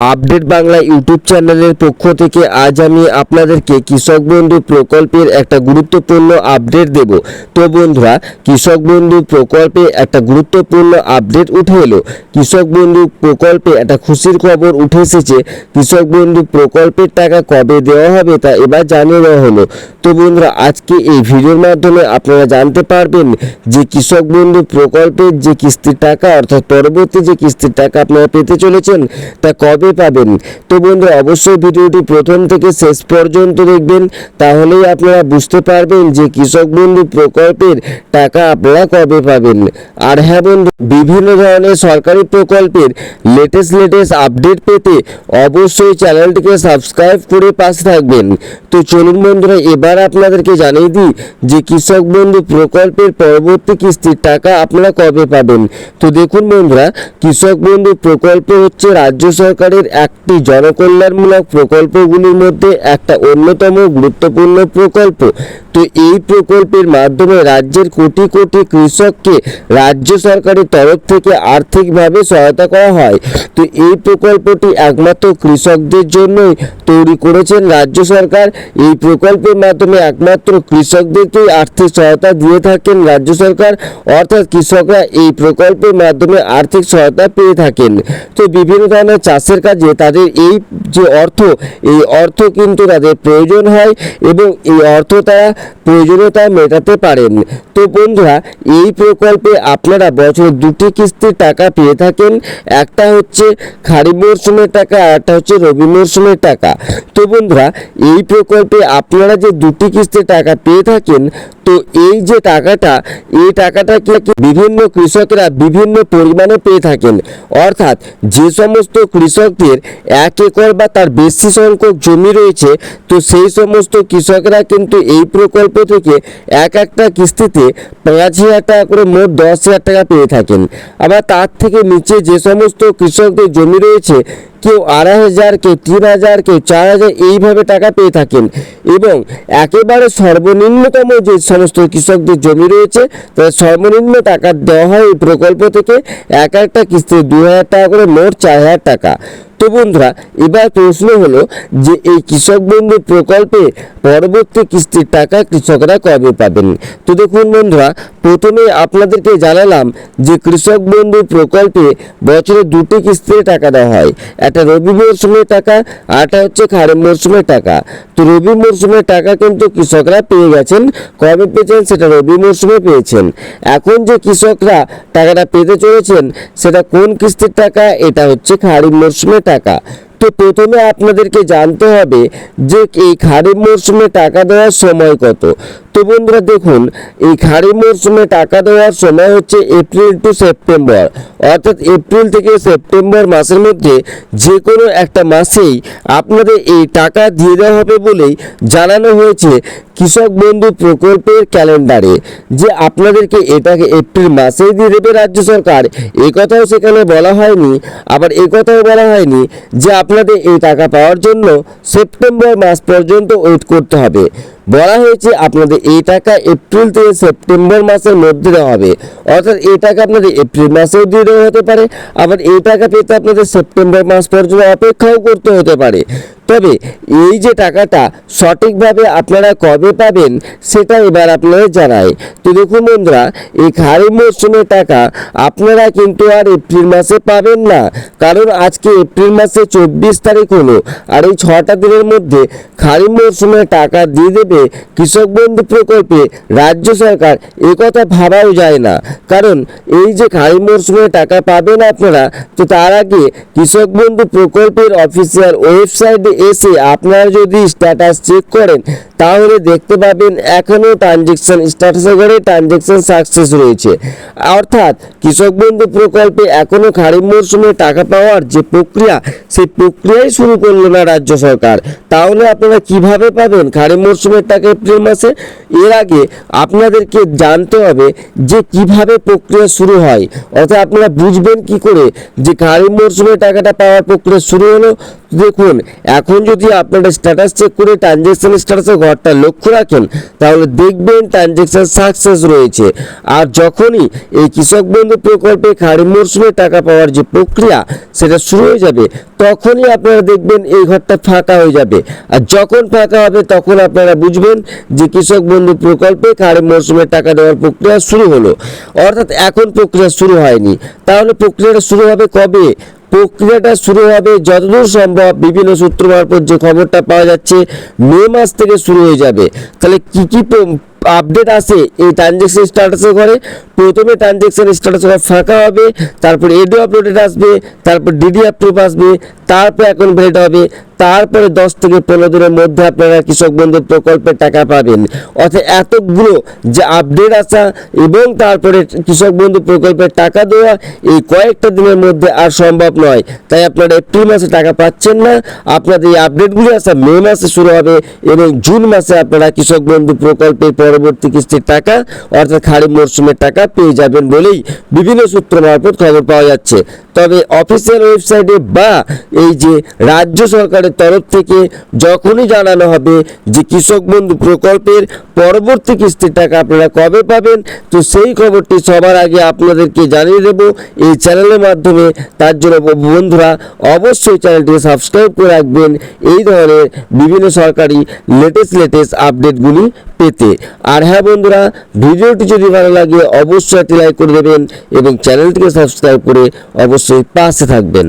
Update Bangla YouTube চ্যানেলের পক্ষ থেকে আজ আমি আপনাদেরকে কৃষক বন্ধু প্রকল্পের একটা গুরুত্বপূর্ণ আপডেট দেব। তো বন্ধুরা, কৃষক বন্ধু প্রকল্পে একটা গুরুত্বপূর্ণ আপডেট উঠে এলো। কৃষক বন্ধু প্রকল্পে একটা খুশির খবর উঠে এসেছে। কৃষক বন্ধু প্রকল্পের টাকা কবে দেওয়া হবে তা এবার জানিয়ে দেওয়া হলো। তো বন্ধুরা, আজকে এই ভিডিওর মাধ্যমে আপনারা জানতে পারবেন যে কৃষক বন্ধু প্রকল্পের যে কিস্তির টাকা অর্থাৎ পরবর্তী যে কিস্তির টাকা আপনারা পেতে চলেছেন তা কবে পাবেন। তো বন্ধুরা, অবশ্যই ভিডিওটি প্রথম থেকে শেষ পর্যন্ত দেখবেন, তাহলেই আপনারা বুঝতে পারবেন যে কৃষক বন্ধু প্রকল্পের টাকা আপনারা কবে পাবেন। আর হ্যাঁ বন্ধু, বিভিন্ন ধরনের সরকারি প্রকল্পের লেটেস্ট আপডেট পেতে অবশ্যই চ্যানেলটিকে সাবস্ক্রাইব করে পাশে থাকবেন। তো চলুন বন্ধুরা, এবার আপনাদেরকে জানিয়ে দিই যে কৃষক বন্ধু প্রকল্পের পরবর্তী কিস্তির টাকা আপনারা কবে পাবেন। তো দেখুন বন্ধুরা, কৃষক বন্ধু প্রকল্প হচ্ছে রাজ্য সরকারের একটি জনকল্যাণমূলক প্রকল্পগুলির মধ্যে একটা অন্যতম গুরুত্বপূর্ণ প্রকল্প। তো এই প্রকল্পের মাধ্যমে রাজ্যের কোটি কোটি কৃষককে রাজ্য সরকারের তরফ থেকে আর্থিকভাবে সহায়তা করা হয়। তো এই প্রকল্পটি একমাত্র কৃষকদের জন্যই তৈরি করেছেন রাজ্য সরকার। এই প্রকল্পের মাধ্যমে একমাত্র কৃষকদেরকেই আর্থিক সহায়তা দিয়ে থাকেন রাজ্য সরকার, অর্থাৎ কৃষকরা এই প্রকল্পের মাধ্যমে আর্থিক সহায়তা পেয়ে থাকেন। তো বিভিন্ন ধরনের চাষের কাজে তাদের এই যে এই অর্থ কিন্তু তাদের প্রয়োজন হয় এবং এই অর্থ তারা প্রয়োজনীয়তা মেটাতে পারেন। তো বন্ধুরা, এই প্রকল্পে আপনারা বছরে দুটি কিস্তির টাকা পেয়ে থাকেন। একটা হচ্ছে খারিফ মরশুমের টাকা, আর একটা হচ্ছে রবি মরশুমের টাকা। তো বন্ধুরা, এই প্রকল্পে আপনারা যে দুটি কিস্তির টাকা পেয়ে থাকেন, তো এই যে টাকাটা, এই টাকাটাকে বিভিন্ন কৃষকরা বিভিন্ন পরিমাণে পেয়ে থাকেন। অর্থাৎ যে সমস্ত কৃষকদের 1 একর বা তার বেশি সংখ্যক জমি রয়েছে, তো সেই সমস্ত কৃষকরা কিন্তু এই প্রকল্প থেকে একটা কিস্তিতে 5,000 টাকা করে মোট 10,000 টাকা পেয়ে থাকেন। আবার তার থেকে নিচে যে সমস্ত কৃষকদের জমি রয়েছে, কেউ 2,500, কেউ 3,000, কেউ 4,000 এইভাবে টাকা পেয়ে থাকেন। এবং একেবারে সর্বনিম্নতম যে সমস্ত কৃষকদের জমি রয়েছে, তাদের সর্বনিম্ন টাকা দেওয়া হয় এই প্রকল্প থেকে একটা কিস্তিতে 2,000 টাকা করে মোট 4,000 টাকা। তো বন্ধুরা, এবার প্রশ্ন হলো যে এই কৃষক বন্ধু প্রকল্পে পরবর্তী কিস্তির টাকা কৃষকরা কবে পাবেন। তো দেখুন বন্ধুরা, প্রথমে আপনাদেরকে জানালাম যে কৃষক বন্ধু প্রকল্পে বছরে দুটি কিস্তিতে টাকা দেওয়া হয়। একটা রবি মরশুমের টাকা, আরটা হচ্ছে খারিফ মরশুমের টাকা। তো রবি মরশুমের টাকা কিন্তু কৃষকরা পেয়ে গেছেন। কবে পেয়েছেন? সেটা রবি মরশুমে পেয়েছেন। এখন যে কৃষকরা টাকাটা পেতে চলেছেন সেটা কোন কিস্তির টাকা? এটা হচ্ছে খারিফ মরশুমের টাকা। তো প্রথমে আপনাদেরকে জানতে হবে যে এই খারিফ মরশুমে টাকা দেওয়ার সময় কত। তো বন্ধুরা দেখুন, এই খারিফ মরশুমে টাকা দেওয়ার সময় হচ্ছে এপ্রিল টু সেপ্টেম্বর, অর্থাৎ এপ্রিল থেকে সেপ্টেম্বর মাসের মধ্যে যে কোনো একটা মাসেই আপনাদের এই টাকা দিয়ে দেওয়া হবে বলেই জানানো হয়েছে কৃষক বন্ধু প্রকল্পের ক্যালেন্ডারে, যে আপনাদেরকে এটাকে এপ্রিল মাসেই দিয়ে দেবে রাজ্য সরকার। এই কথাও সেখানে বলা হয়নি। আবার এই কথাও বলা হয়নি যে আপনাদের এই টাকা পাওয়ার জন্য সেপ্টেম্বর মাস পর্যন্ত ওয়েট করতে হবে। বলা হয়েছে আপনাদের এই টাকা এপ্রিল থেকে সেপ্টেম্বর মাসের মধ্যে দেওয়া হবে। অর্থাৎ এই টাকা আপনাদের এপ্রিল মাসেও দিয়ে দেওয়া হতে পারে, আবার এই টাকা পেতে আপনাদের সেপ্টেম্বর মাস পর্যন্ত অপেক্ষাও করতে হতে পারে। তবে এই যে টাকাটা সঠিকভাবে আপনারা কবে পাবেন সেটা এবার আপনাদের জানাই। তো দেখুন বন্ধুরা, এই খারিফ মরশুমের টাকা আপনারা কিন্তু আর এপ্রিল মাসে পাবেন না, কারণ আজকে এপ্রিল মাসে 24 তারিখ হলো। আর এই 6টা দিনের মধ্যে খারিফ মরশুমের টাকা দিয়ে দেবে কৃষক বন্ধু প্রকল্পে রাজ্য সরকার, এ কথা ভাবাও যায় না। কারণ এই যে খারিফ মরশুমের টাকা পাবেন আপনারা, তো তার আগে কৃষক বন্ধু প্রকল্পের অফিসিয়াল ওয়েবসাইটে এসে আপনারা যদি স্ট্যাটাস চেক করেন, তাহলে দেখতে পাবেন এখনও ট্রানজ্যাকশন স্ট্যাটাসে করে ট্রানজ্যাকশন সাকসেস রয়েছে। অর্থাৎ কৃষক বন্ধু প্রকল্পে এখনও খারিফ মরশুমে টাকা পাওয়ার যে প্রক্রিয়া, সেই প্রক্রিয়াই শুরু করলো না রাজ্য সরকার। তাহলে আপনারা কিভাবে পাবেন খারিফ মরশুমের টাকা এপ্রিল মাসে? এর আগে আপনাদেরকে জানতে হবে যে কিভাবে প্রক্রিয়া শুরু হয়, অর্থাৎ আপনারা বুঝবেন কি করে যে খারিফ মরশুমের টাকাটা পাওয়ার প্রক্রিয়া শুরু হলো। দেখুন, এখন যদি আপনারা স্ট্যাটাস চেক করে ট্রানজ্যাকশন স্ট্যাটাসের ঘরটা লক্ষ্য রাখেন, তাহলে দেখবেন ট্রানজ্যাকশন সাকসেস রয়েছে। আর যখনই এই কৃষক বন্ধু প্রকল্পে খারিফ মরশুমে টাকা পাওয়ার যে প্রক্রিয়া সেটা শুরু হয়ে যাবে, তখনই আপনারা দেখবেন এই ঘরটা ফাঁকা হয়ে যাবে। আর যখন ফাঁকা হবে তখন আপনারা বুঝবেন যে কৃষক বন্ধু প্রকল্পে খারিফ মরশুমে টাকা দেওয়ার প্রক্রিয়া শুরু হলো। অর্থাৎ এখন প্রক্রিয়া শুরু হয়নি, তাহলে প্রক্রিয়াটা শুরু হবে কবে? প্রক্রিয়াটা শুরু হবে যতদূর সম্ভব বিভিন্ন সূত্র মারফত যে খবরটা পাওয়া যাচ্ছে মে মাস থেকে শুরু হয়ে যাবে। তাহলে কি কি আপডেট আসে এই ট্রানজ্যাকশন স্ট্যাটাসের ঘরে? প্রথমে ট্রানজ্যাকশন স্ট্যাটাসের ঘর ফাঁকা হবে, তারপর এডো আপলোডেড আসবে, তারপর ডিডি অ্যাপ্রুভ আসবে, তারপর অ্যাকাউন্ট ভ্যালিড হবে, তারপরে 10 থেকে 15 দিনের মধ্যে আপনারা কৃষক বন্ধু প্রকল্পের টাকা পাবেন। অর্থাৎ এতগুলো যে আপডেট আসা এবং তারপরে কৃষক বন্ধু প্রকল্পের টাকা দেওয়া এই কয়েকটা দিনের মধ্যে আর সম্ভব নয়। তাই আপনারা এপ্রিল মাসে টাকা পাচ্ছেন না, আপনাদের এই আপডেটগুলি আসা মে মাসে শুরু হবে এবং জুন মাসে আপনারা কৃষক বন্ধু প্রকল্পের পরবর্তী কিস্তির টাকা অর্থাৎ খারিফ মরশুমের টাকা পেয়ে যাবেন বলেই বিভিন্ন সূত্র মারফত খবর পাওয়া যাচ্ছে। তবে অফিসিয়াল ওয়েবসাইটে বা এই যে রাজ্য সরকারের তরফ থেকে যখনই জানানো হবে যে কৃষক বন্ধু প্রকল্পের পরবর্তী কিস্তির টাকা আপনারা কবে পাবেন, তো সেই খবরটি সবার আগে আপনাদেরকে জানিয়ে দেব এই চ্যানেলের মাধ্যমে। তার জন্য বন্ধুরা অবশ্যই চ্যানেলটিকে সাবস্ক্রাইব করে রাখবেন এই ধরনের বিভিন্ন সরকারি লেটেস্ট আপডেটগুলি পেতে। আর হ্যাঁ বন্ধুরা, ভিডিওটি যদি ভালো লাগে অবশ্যই একটি লাইক করে দেবেন এবং চ্যানেলটিকে সাবস্ক্রাইব করে অবশ্যই পাশে থাকবেন।